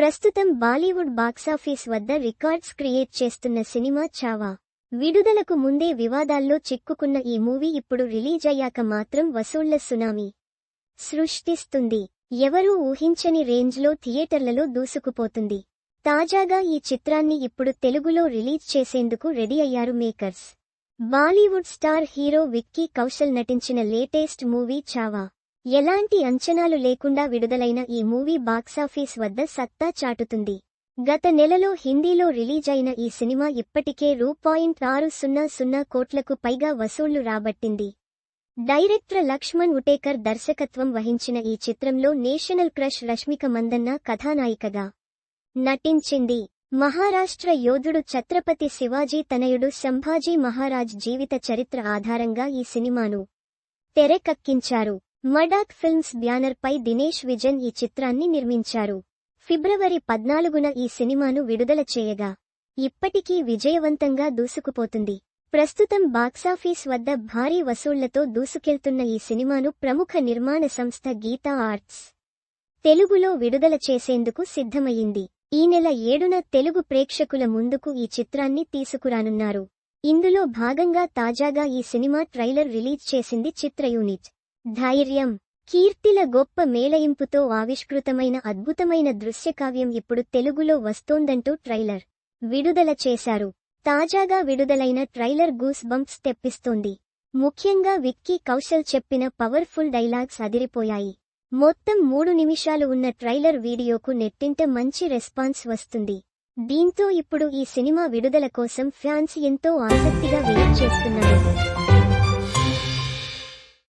ప్రస్తుతం బాలీవుడ్ బాక్సాఫీస్ వద్ద records create చేస్తున్న సినిమా చావా. విడుదలకు ముందే వివాదాల్లో చిక్కుకున్న ఈ మూవీ ఇప్పుడు రిలీజ్ అయ్యాక మాత్రం వసూళ్ల సునామీ సృష్టిస్తుంది. ఎవరూ ఊహించని రేంజ్లో థియేటర్లలో దూసుకుపోతుంది. తాజాగా ఈ చిత్రాన్ని ఇప్పుడు తెలుగులో రిలీజ్ చేసేందుకు రెడీ అయ్యారు makers. Bollywood star hero Vicky Kaushal నటించిన లేటెస్ట్ మూవీ చావా. ఎలాంటి అంచనాలు లేకుండా విడుదలైన ఈ మూవీ బాక్సాఫీస్ వద్ద సత్తా చాటుతుంది. గత నెలలో హిందీలో రిలీజ్ అయిన ఈ సినిమా ఇప్పటికే రూ.600 కోట్లకు పైగా వసూళ్లు రాబట్టింది. డైరెక్టర్ లక్ష్మణ్ ఉటేకర్ దర్శకత్వం వహించిన ఈ చిత్రంలో నేషనల్ క్రష్ రష్మిక మందన్న కథానాయికగా నటించింది. మహారాష్ట్ర యోధుడు ఛత్రపతి శివాజీ తనయుడు సంభాజీ మహారాజ్ జీవిత చరిత్ర ఆధారంగా ఈ సినిమాను తెరకెక్కించారు. మడాక్ ఫిల్మ్స్ బ్యానర్పై దినేష్ విజన్ ఈ చిత్రాన్ని నిర్మించారు. ఫిబ్రవరి 14న ఈ సినిమాను విడుదల చేయగా ఇప్పటికీ విజయవంతంగా దూసుకుపోతుంది. ప్రస్తుతం బాక్సాఫీస్ వద్ద భారీ వసూళ్లతో దూసుకెళ్తున్న ఈ సినిమాను ప్రముఖ నిర్మాణ సంస్థ గీతా ఆర్ట్స్ తెలుగులో విడుదల చేసేందుకు సిద్ధమయ్యింది. ఈ నెల 7న తెలుగు ప్రేక్షకుల ముందుకు ఈ చిత్రాన్ని తీసుకురానున్నారు. ఇందులో భాగంగా తాజాగా ఈ సినిమా ట్రైలర్ రిలీజ్ చేసింది చిత్ర యూనిట్. ధైర్యం, కీర్తిల గొప్ప మేళయింపుతో ఆవిష్కృతమైన అద్భుతమైన దృశ్యకావ్యం ఇప్పుడు తెలుగులో వస్తోందంటూ ట్రైలర్ విడుదల చేశారు. తాజాగా విడుదలైన ట్రైలర్ గూస్ బంప్స్ తెప్పిస్తోంది. ముఖ్యంగా విక్కీ కౌశల్ చెప్పిన పవర్ఫుల్ డైలాగ్స్ అదిరిపోయాయి. మొత్తం 3 నిమిషాలు ఉన్న ట్రైలర్ వీడియోకు నెట్టింట మంచి రెస్పాన్స్ వస్తుంది. దీంతో ఇప్పుడు ఈ సినిమా విడుదల కోసం ఫ్యాన్స్ ఎంతో ఆసక్తిగా వెయిట్ చేస్తున్నారు.